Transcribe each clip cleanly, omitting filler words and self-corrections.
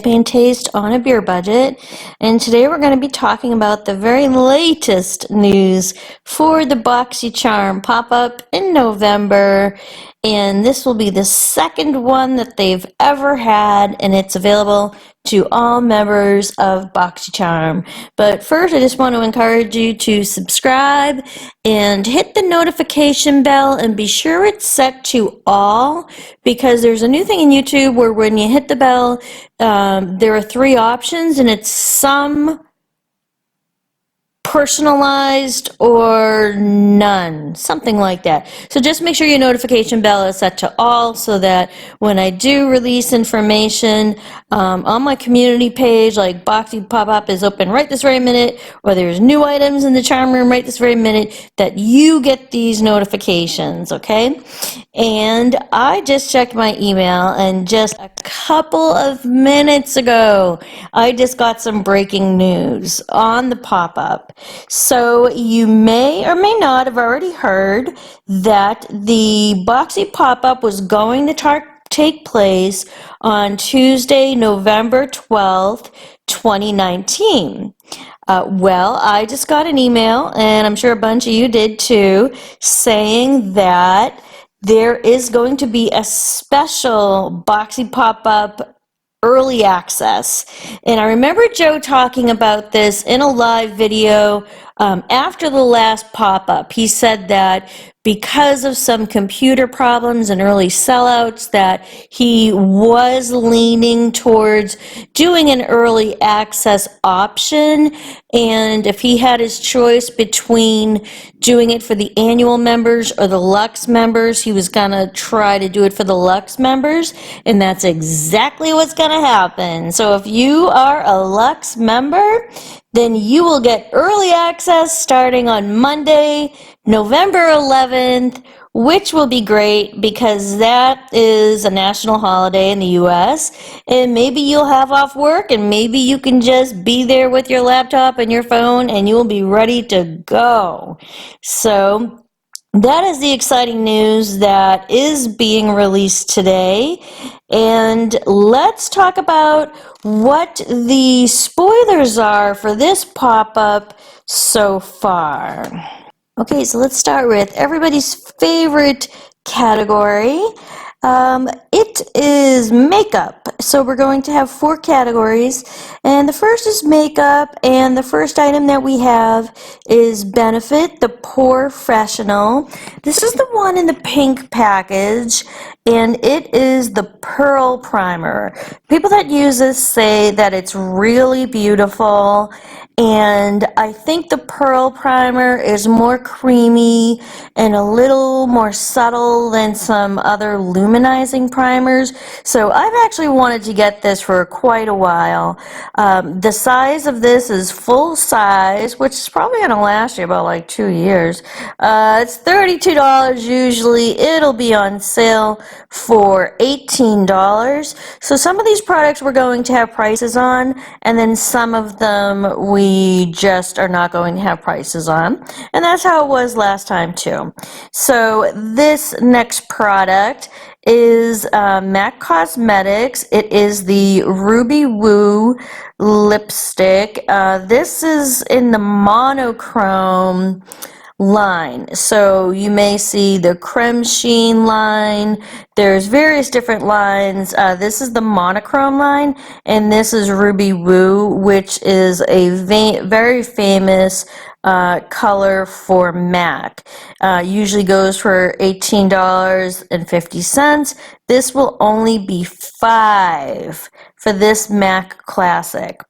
champagne taste on a beer budget. And today we're going to be talking about the very latest news for the Boxycharm pop-up in November. And this will be the second one that they've ever had, and it's available to all members of Boxycharm. But first, I just want to encourage you to subscribe and hit the notification bell, and be sure it's set to all, because there's a new thing in YouTube where when you hit the bell, there are 3 options, and it's some, personalized, or none, something like that. So just make sure your notification bell is set to all, so that when I do release information on my community page, like Boxy Pop-Up is open right this very minute, or there's new items in the charm room right this very minute, that you get these notifications, okay? And I just checked my email, and just a couple of minutes ago, I just got some breaking news on the pop-up. So you may or may not have already heard that the Boxy pop-up was going to take place on Tuesday, November 12th, 2019. Well, I just got an email, and I'm sure a bunch of you did too, saying that there is going to be a special Boxy pop-up early access. And I remember Joe talking about this in a live video after the last pop-up. He said that because of some computer problems and early sellouts, that he was leaning towards doing an early access option, and if he had his choice between doing it for the annual members or the Lux members, he was gonna try to do it for the Lux members, and that's exactly what's gonna happen. So if you are a Lux member, then you will get early access starting on Monday, November 11th, which will be great because that is a national holiday in the US, and maybe you'll have off work, and maybe you can just be there with your laptop and your phone, and you'll be ready to go. So that is the exciting news that is being released today. And let's talk about what the spoilers are for this pop-up so far. Okay, so let's start with everybody's favorite category. It is makeup. So we're going to have 4 categories, and the first is makeup, and the first item that we have is Benefit the Professional. This is the one in the pink package, and it is the Pearl Primer. People that use this say that it's really beautiful, and I think the Pearl Primer is more creamy and a little more subtle than some other luminizing primers. So I've actually wanted to get this for quite a while. The size of this is full size, which is probably going to last you about like 2 years. It's $32 usually. It'll be on sale for $18. So some of these products we're going to have prices on, and then some of them we just are not going to have prices on. And that's how it was last time too. So this next product is MAC Cosmetics. It is the Ruby Woo lipstick. This is in the monochrome line. So you may see the creme sheen line. There's various different lines. This is the monochrome line, and this is Ruby Woo, which is a very famous color for MAC. Usually goes for $18.50. This will only be $5 for this MAC Classic.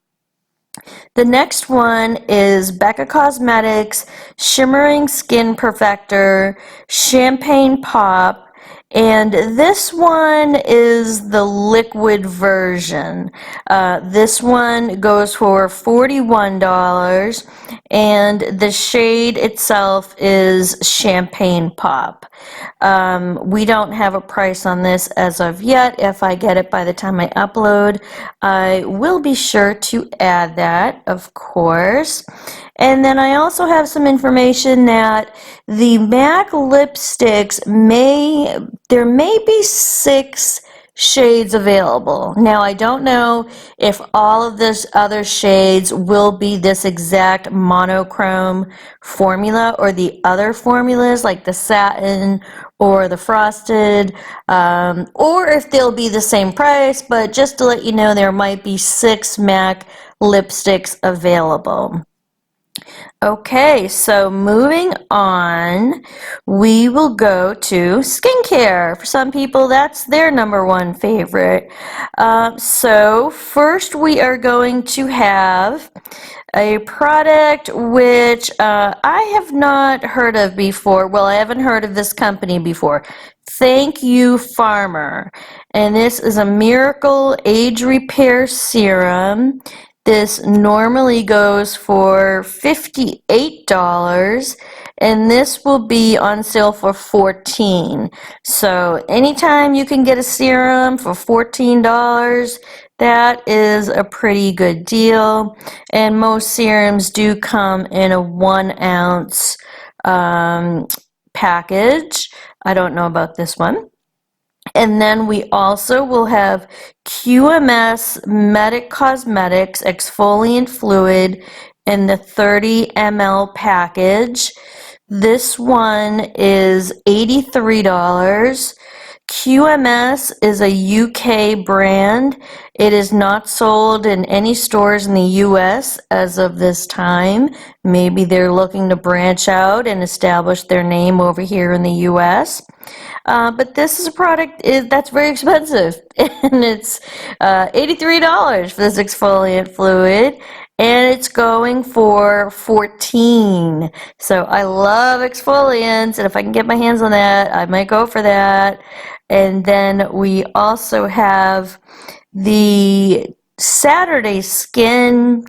The next one is Becca Cosmetics Shimmering Skin Perfector Champagne Pop, and this one is the liquid version. This one goes for $41, and the shade itself is Champagne Pop. We don't have a price on this as of yet. If I get it by the time I upload, I will be sure to add that, of course. And then I also have some information that the MAC lipsticks there may be 6 shades available. Now, I don't know if all of this other shades will be this exact monochrome formula or the other formulas like the satin or the frosted, or if they'll be the same price, but just to let you know, there might be 6 MAC lipsticks available. Okay, so moving on, we will go to skincare. For some people, that's their #1 favorite. So first we are going to have a product which I have not heard of before. Well, I haven't heard of this company before. Thank You Farmer. And this is a Miracle Age Repair Serum. This normally goes for $58, and this will be on sale for $14. So anytime you can get a serum for $14, that is a pretty good deal. And most serums do come in a 1-ounce package. I don't know about this one. And then we also will have QMS Medic Cosmetics Exfoliant Fluid in the 30 ml package. This one is $83. QMS is a UK brand. It is not sold in any stores in the US as of this time. Maybe they're looking to branch out and establish their name over here in the US. But this is a product that's very expensive, and it's $83 for this exfoliant fluid, and it's going for $14. So I love exfoliants, and if I can get my hands on that, I might go for that. And then we also have the Saturday Skin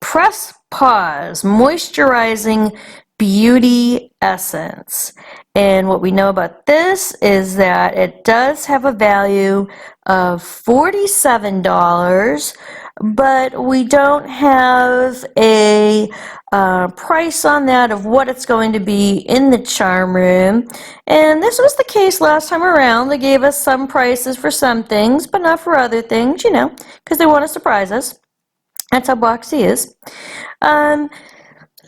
Press Pause Moisturizing Beauty Essence. And what we know about this is that it does have a value of $47, but we don't have a price on that of what it's going to be in the charm room. And this was the case last time around. They gave us some prices for some things, but not for other things, you know, because they want to surprise us. That's how Boxy is.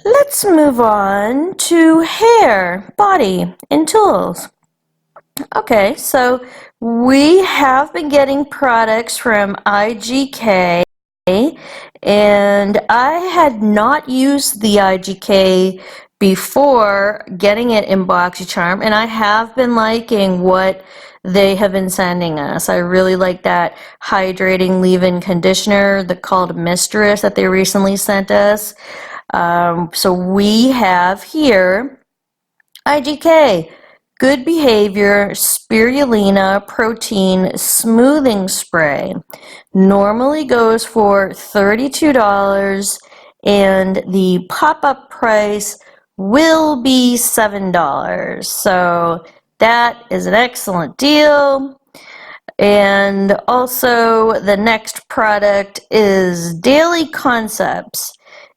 Let's move on to hair, body, and tools. Okay, so we have been getting products from IGK, and I had not used the IGK before getting it in Boxycharm, and I have been liking what they have been sending us. I really like that hydrating leave-in conditioner called Mistress that they recently sent us. So we have here IGK, Good Behavior Spirulina Protein Smoothing Spray. Normally goes for $32, and the pop-up price will be $7. So that is an excellent deal. And also the next product is Daily Concepts.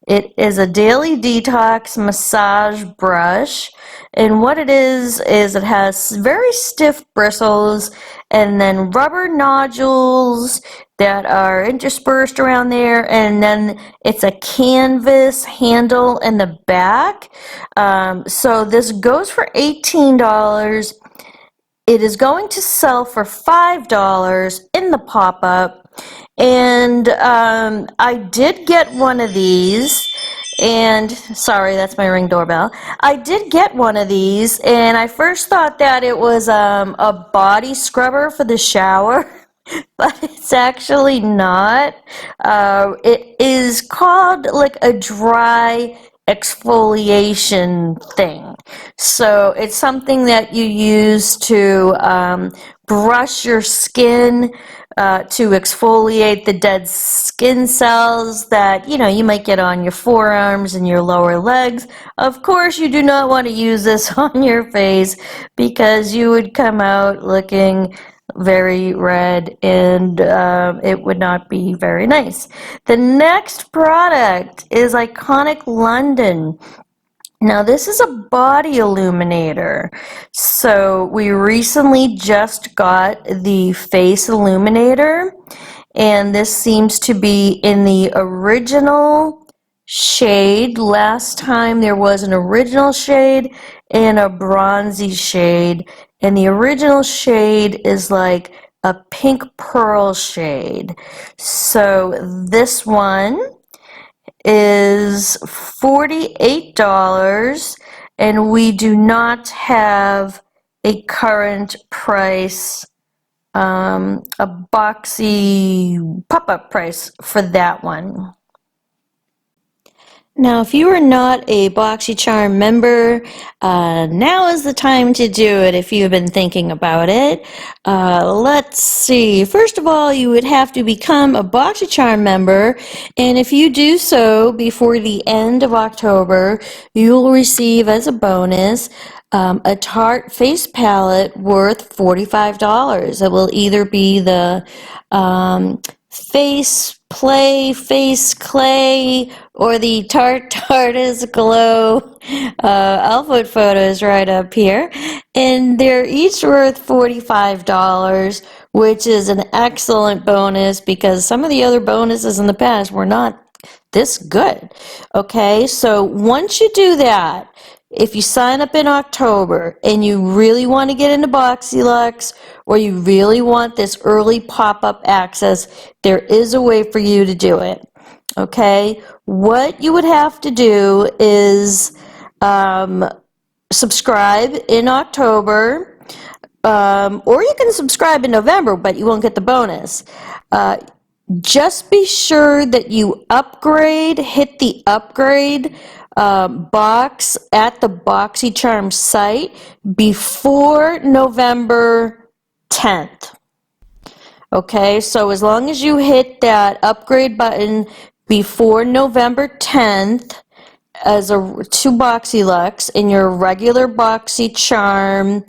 It is a daily detox massage brush, and what it is it has very stiff bristles and then rubber nodules that are interspersed around there, and then it's a canvas handle in the back. So this goes for $18. It is going to sell for $5 in the pop-up. And I did get one of these, and sorry, that's my Ring doorbell. I did get one of these, and I first thought that it was a body scrubber for the shower, but it's actually not. It is called like a dry exfoliation thing. So it's something that you use to brush your skin to exfoliate the dead skin cells that, you know, you might get on your forearms and your lower legs. Of course, you do not want to use this on your face because you would come out looking very red, and it would not be very nice. The next product is Iconic London. Now this is a body illuminator. So we recently just got the face illuminator, and this seems to be in the original shade. Last time there was an original shade and a bronzy shade, and the original shade is like a pink pearl shade. So this one is $48, and we do not have a current price, a boxy pop-up price for that one. Now, if you are not a Boxycharm member, now is the time to do it if you've been thinking about it. Let's see. First of all, you would have to become a Boxycharm member, and if you do so before the end of October, you will receive as a bonus a Tarte face palette worth $45. It will either be the Face Play, Face Clay, or the Tartarus Glow. I'll put photos right up here. And they're each worth $45, which is an excellent bonus because some of the other bonuses in the past were not this good. Okay, so once you do that, if you sign up in October and you really want to get into BoxyLux, or you really want this early pop-up access, there is a way for you to do it. Okay, what you would have to do is subscribe in October, or you can subscribe in November, but you won't get the bonus. Just be sure that you upgrade, hit the upgrade box at the Boxycharm site before November 10th. Okay, so as long as you hit that upgrade button before November 10th as to BoxyLux in your regular Boxycharm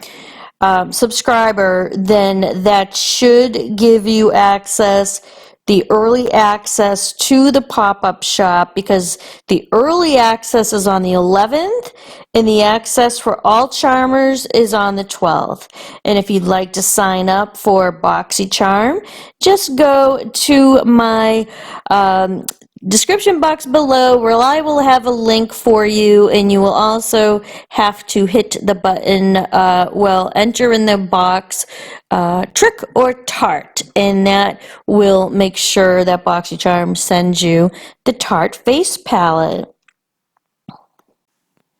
subscriber, then that should give you the early access to the pop-up shop, because the early access is on the 11th and the access for all charmers is on the 12th. And if you'd like to sign up for Boxycharm, just go to my description box below where I will have a link for you, and you will also have to hit the button, enter in the box Trick or Tarte, and that will make sure that Boxycharm sends you the Tarte face palette.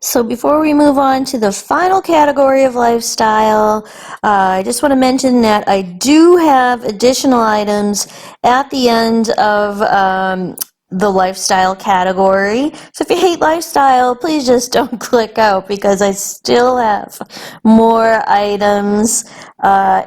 So before we move on to the final category of lifestyle, I just want to mention that I do have additional items at the end of the lifestyle category. So if you hate lifestyle, please just don't click out, because I still have more items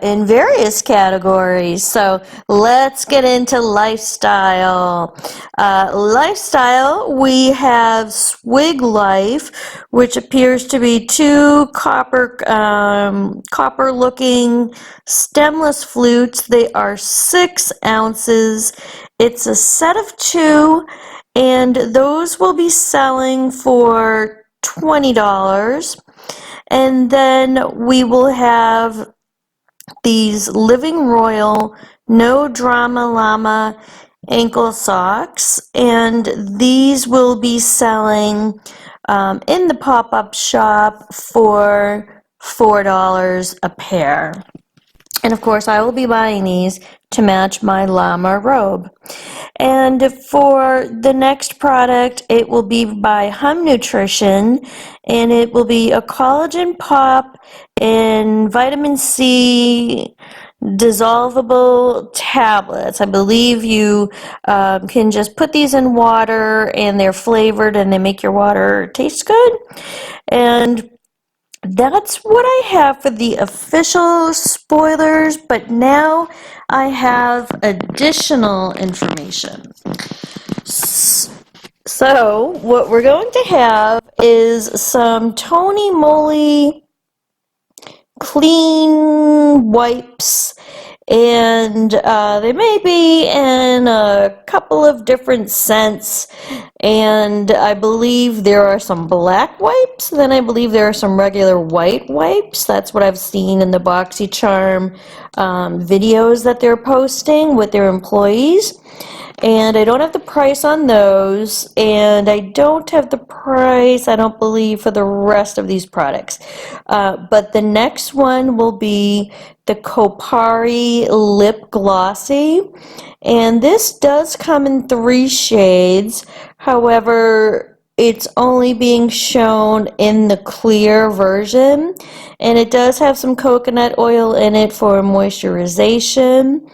in various categories. So let's get into lifestyle. Lifestyle, we have Swig Life, which appears to be two copper-looking stemless flutes. They are 6 ounces. It's a set of 2, and those will be selling for $20. And then we will have these Living Royal No Drama Llama ankle socks, and these will be selling in the pop-up shop for $4 a pair. And of course, I will be buying these to match my llama robe. And for the next product, it will be by Hum Nutrition, and it will be a collagen pop and vitamin C dissolvable tablets. I believe you can just put these in water, and they're flavored, and they make your water taste good. And that's what I have for the official spoilers, but now I have additional information. So what we're going to have is some Tony Moly clean wipes, and they may be in a couple of different scents, and I believe there are some black wipes, then I believe there are some regular white wipes. That's what I've seen in the Boxycharm videos that they're posting with their employees. And I don't have the price on those, and I don't have the price, I don't believe, for the rest of these products. But the next one will be the Kopari Lip Glossy, and this does come in 3 shades. However, it's only being shown in the clear version, and it does have some coconut oil in it for moisturization.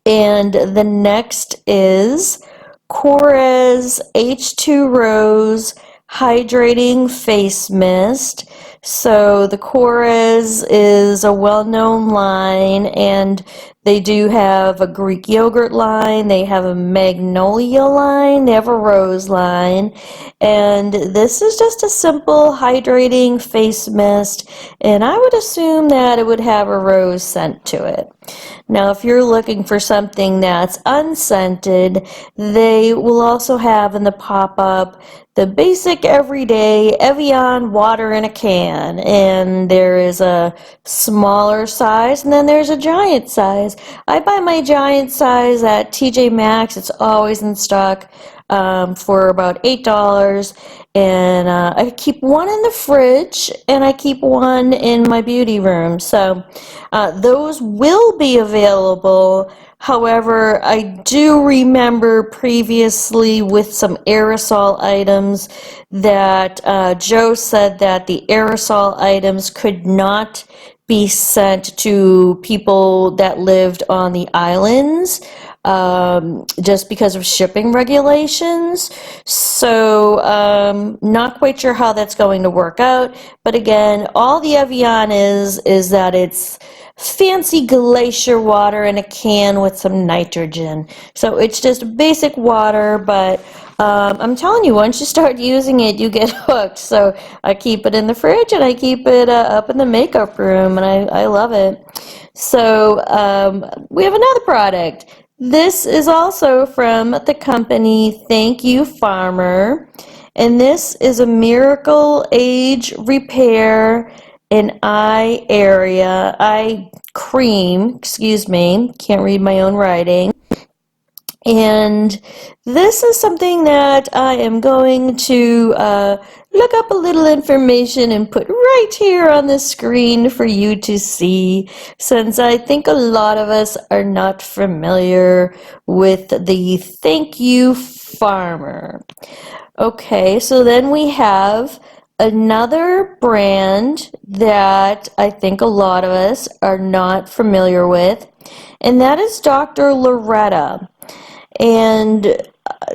And the next is Korres H2 Rose Hydrating Face Mist. So the Korres is a well-known line, and they do have a Greek yogurt line, they have a magnolia line, they have a rose line, and this is just a simple hydrating face mist, and I would assume that it would have a rose scent to it. Now, if you're looking for something that's unscented, they will also have in the pop-up the basic everyday Evian water in a can, and there is a smaller size and then there's a giant size. I buy my giant size at TJ Maxx. It's always in stock for about $8, and I keep one in the fridge and I keep one in my beauty room. So those will be available. However, I do remember previously with some aerosol items that Joe said that the aerosol items could not be sent to people that lived on the islands just because of shipping regulations. So not quite sure how that's going to work out. But again, all the Evian is that it's fancy glacier water in a can with some nitrogen. So it's just basic water, but I'm telling you, once you start using it, you get hooked. So I keep it in the fridge and I keep it up in the makeup room, and I love it. So we have another product. This is also from the company Thank You Farmer, and this is a Miracle Age Repair in Eye Area, Eye Cream, excuse me, can't read my own writing. And this is something that I am going to look up a little information and put right here on the screen for you to see, since I think a lot of us are not familiar with the Thank You Farmer. Okay, so then we have another brand that I think a lot of us are not familiar with, and that is Dr. Loretta. And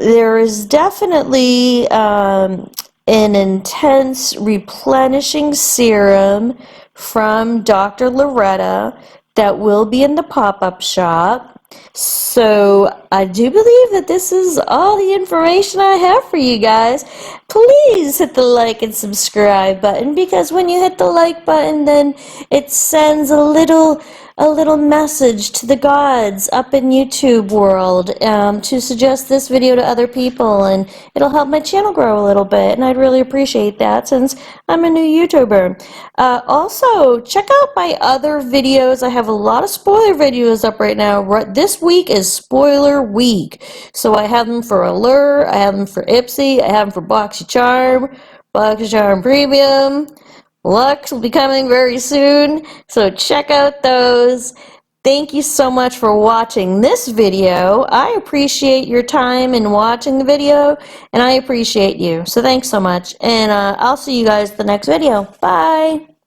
there is definitely an intense replenishing serum from Dr. Loretta that will be in the pop-up shop. So I do believe that this is all the information I have for you guys. Please hit the like and subscribe button, because when you hit the like button, then it sends a little message to the gods up in YouTube world to suggest this video to other people, and it'll help my channel grow a little bit, and I'd really appreciate that since I'm a new YouTuber. Also, check out my other videos. I have a lot of spoiler videos up right now. This week is spoiler week, so I have them for Allure, I have them for Ipsy, I have them for Boxycharm, Boxycharm Premium. Lux will be coming very soon, so check out those. Thank you so much for watching this video. I appreciate your time in watching the video, and I appreciate you. So thanks so much, and I'll see you guys in the next video. Bye!